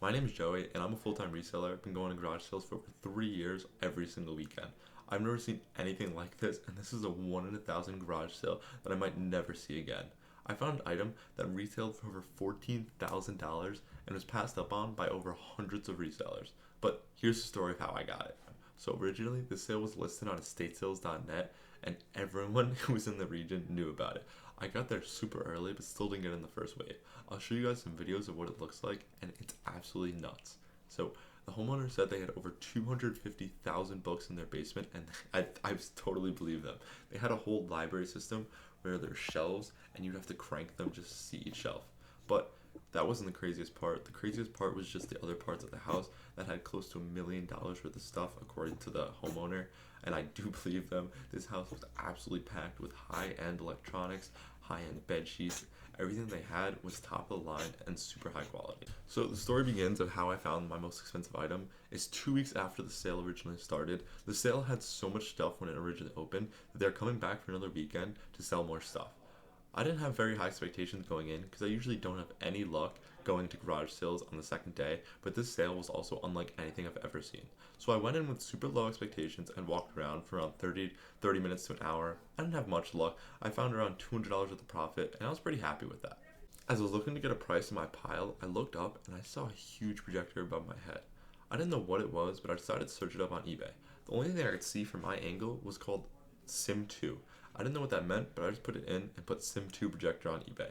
My name is Joey, and I'm a full-time reseller. I've been going to garage sales for over 3 years every single weekend. I've never seen anything like this, and this is a 1 in 1,000 garage sale that I might never see again. I found an item that retailed for over $14,000 and was passed up on by over hundreds of resellers. But here's the story of how I got it. So originally, the sale was listed on estatesales.net, and everyone who was in the region knew about it. I got there super early, but still didn't get in the first wave. I'll show you guys some videos of what it looks like, and it's absolutely nuts. So the homeowner said they had over 250,000 books in their basement, and I totally believe them. They had a whole library system where there's shelves, and you'd have to crank them just to see each shelf. But that wasn't the craziest part. The craziest part was just the other parts of the house that had close to $1 million worth of stuff, according to the homeowner. And I do believe them. This house was absolutely packed with high-end electronics, high-end bed sheets. Everything they had was top of the line and super high quality. So the story begins of how I found my most expensive item is 2 weeks after the sale originally started. The sale had so much stuff when it originally opened that they're coming back for another weekend to sell more stuff. I didn't have very high expectations going in because I usually don't have any luck going to garage sales on the second day, but this sale was also unlike anything I've ever seen. So I went in with super low expectations and walked around for around 30 minutes to an hour. I didn't have much luck. I found around $200 worth of profit, and I was pretty happy with that. As I was looking to get a price in my pile, I looked up and I saw a huge projector above my head. I didn't know what it was, but I decided to search it up on eBay. The only thing I could see from my angle was called Sim 2. I didn't know what that meant, but I just put it in and put Sim 2 projector on eBay.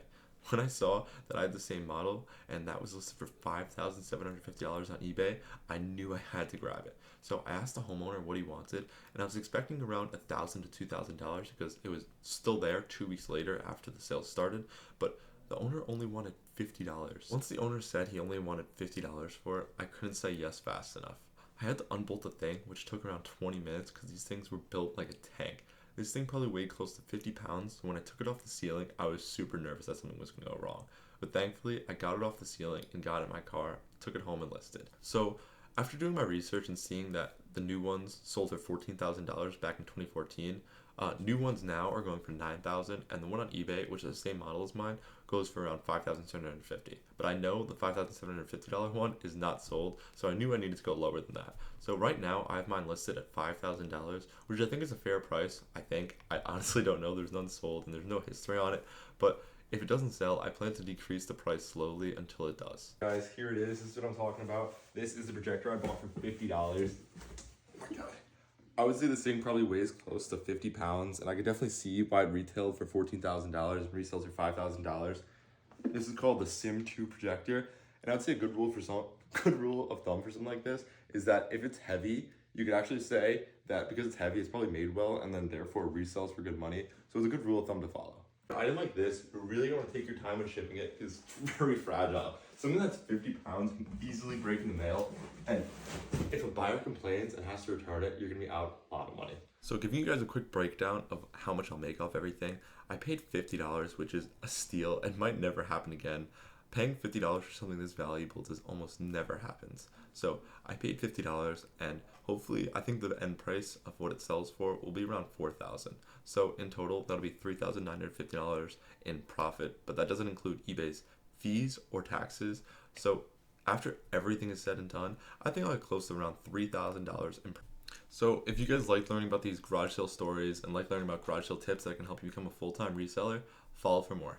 When I saw that I had the same model and that was listed for $5,750 on eBay, I knew I had to grab it. So I asked the homeowner what he wanted, and I was expecting around $1,000 to $2,000 because it was still there 2 weeks later after the sale started, but the owner only wanted $50. Once the owner said he only wanted $50 for it, I couldn't say yes fast enough. I had to unbolt the thing, which took around 20 minutes because these things were built like a tank. This thing probably weighed close to 50 pounds, so when I took it off the ceiling, I was super nervous that something was going to go wrong. But thankfully, I got it off the ceiling and got it in my car, took it home and listed. So, after doing my research and seeing that the new ones sold for $14,000 back in 2014, new ones now are going for $9,000, and the one on eBay, which is the same model as mine, goes for around $5,750. But I know the $5,750 one is not sold, so I knew I needed to go lower than that. So right now, I have mine listed at $5,000, which I think is a fair price. I honestly don't know. There's none sold, and there's no history on it. But if it doesn't sell, I plan to decrease the price slowly until it does. Guys, here it is. This is what I'm talking about. This is the projector I bought for $50. Oh my god. I would say this thing probably weighs close to 50 pounds, and I could definitely see why it retailed for $14,000 and resells for $5,000. This is called the Sim 2 projector, and I'd say a good rule of thumb for something like this is that if it's heavy, you could actually say that because it's heavy, it's probably made well, and then therefore resells for good money. So it's a good rule of thumb to follow. An item like this, you really want to take your time when shipping it. It's very fragile. Something that's 50 pounds can easily break in the mail, and if a buyer complains and has to return it, you're going to be out a lot of money. So giving you guys a quick breakdown of how much I'll make off everything, I paid $50, which is a steal and might never happen again. Paying $50 for something this valuable just almost never happens. So I paid $50, and hopefully I think the end price of what it sells for will be around $4,000. So in total, that'll be $3,950 in profit, but that doesn't include eBay's fees or taxes. So after everything is said and done, I think I'll get close to around $3,000 in profit. So if you guys like learning about these garage sale stories and like learning about garage sale tips that can help you become a full-time reseller, follow for more.